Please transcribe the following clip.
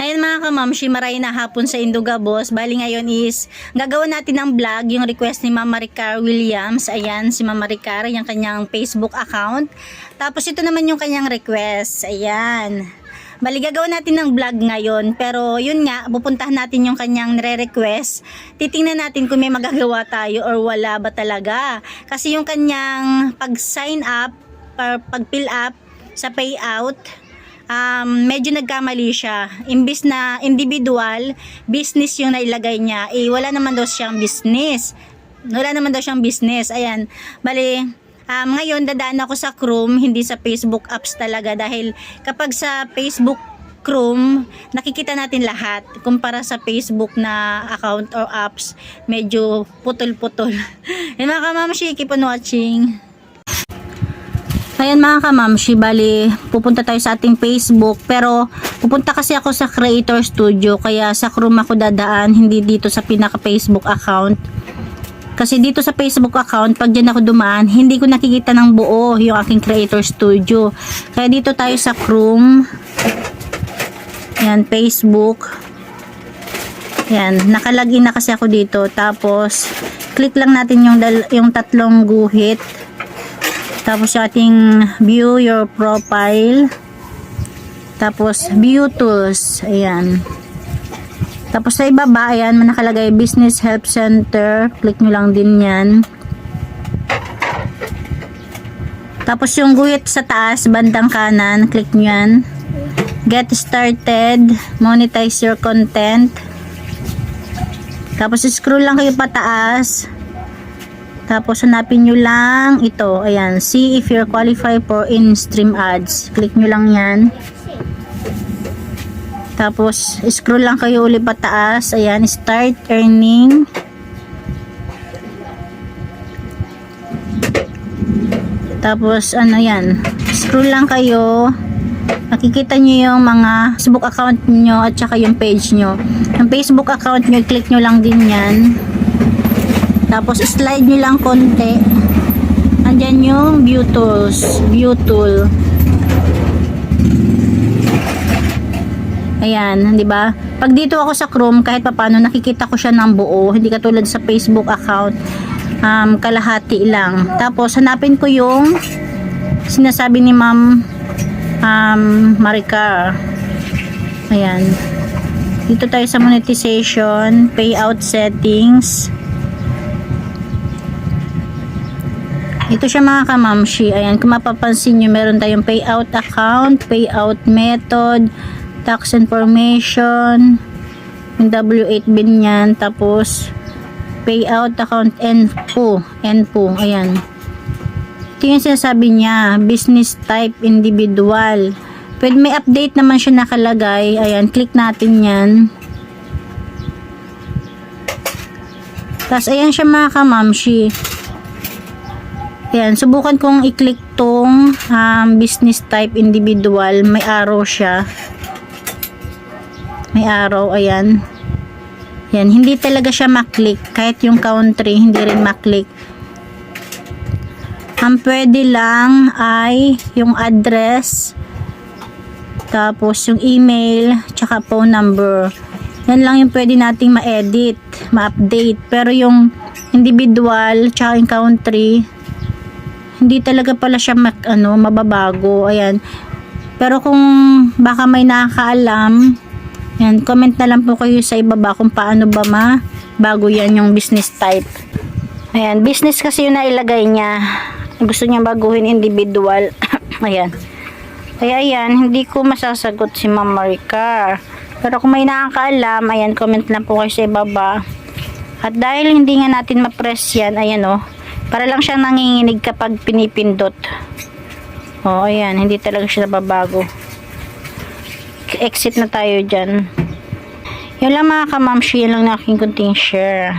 Ayan mga kamamshi, maray na hapon sa Indogabos. Bali ngayon is gagawa natin ng vlog, yung request ni Ma'am Maricar Williams. Ayan, si Ma'am Maricar, yung kanyang Facebook account. Tapos ito naman yung kanyang request. Ayan. Bali gagawa natin ng vlog ngayon. Pero yun nga, pupuntahan natin yung kanyang nire-request. Titingnan natin kung may magagawa tayo or wala ba talaga. Kasi yung kanyang pag-sign up, pag-fill up sa payout, medyo nagkamali siya. Imbis na individual, business yung nailagay niya. Wala naman daw siyang business. Ayan. Bali, ngayon dadaan ako sa Chrome, hindi sa Facebook apps talaga. Dahil kapag sa Facebook Chrome, nakikita natin lahat. Kumpara sa Facebook na account or apps, medyo putol-putol. Yan mga kamamshi, keep on watching. Ayan mga kamamshi, bali pupunta tayo sa ating Facebook, pero pupunta kasi ako sa Creator Studio, kaya sa Chrome ako dadaan, hindi dito sa pinaka Facebook account. Kasi dito sa Facebook account, pag dyan ako dumaan, hindi ko nakikita ng buo yung aking Creator Studio. Kaya dito tayo sa Chrome. Ayan, Facebook. Ayan, nakalagin na kasi ako dito. Tapos click lang natin yung tatlong guhit. Tapos yung ating view your profile. Tapos view tools. Ayan. Tapos sa ibaba, ayan, nakalagay business help center. Click nyo lang din yan. Tapos yung guhit sa taas, bandang kanan, click nyo yan. Get started. Monetize your content. Tapos scroll lang kayo pataas. Tapos hanapin nyo lang ito. Ayan. See if you're qualified for in-stream ads. Click nyo lang yan. Tapos scroll lang kayo ulit pataas. Ayan. Start earning. Tapos ano yan. Scroll lang kayo. Nakikita nyo yung mga Facebook account nyo at saka yung page nyo. Yung Facebook account nyo, click nyo lang din yan. Tapos slide nyo lang konti. Andyan yung view tools. View tool. Ayan, di ba? Pag dito ako sa Chrome, kahit papaano nakikita ko siya ng buo, hindi katulad sa Facebook account, kalahati lang. Tapos hanapin ko yung sinasabi ni Ma'am Maricar. Ayan. Dito tayo sa monetization, payout settings. Ito siya mga kamamshi. Ayan, kung mapapansin nyo, meron tayong payout account, payout method, tax information, yung W8 bin yan, tapos payout account NPO. Ayan. Ito yung sinasabi niya, business type individual. Pwede may update naman siya nakalagay. Ayan, click natin yan. Tapos ayan siya mga kamamshi. Ayan, subukan kong i-click tong business type individual. May arrow siya. May arrow, ayan. Ayan, hindi talaga siya maklik. Kahit yung country, hindi rin maklik. Ang pwede lang ay yung address, tapos yung email, tsaka phone number. Yan lang yung pwede nating ma-edit, ma-update. Pero yung individual, tsaka yung country, hindi talaga pala siya mababago. Ayan. Pero kung baka may nakakaalam, yan, comment na lang po kayo sa ibaba kung paano ba bago yan yung business type. Ayan, business kasi yung nailagay niya. Gusto niya baguhin individual. Ayan. Kaya ayan, hindi ko masasagot si Ma'am Maricar. Pero kung may nakakaalam, ayan, comment lang po kayo sa ibaba. At dahil hindi nga natin ma-press yan, ayan o. Para lang siyang nanginginig kapag pinipindot. O, ayan, hindi talaga siya nababago. Exit na tayo dyan. Yun lang mga kamamshi, yun lang na aking kunting share.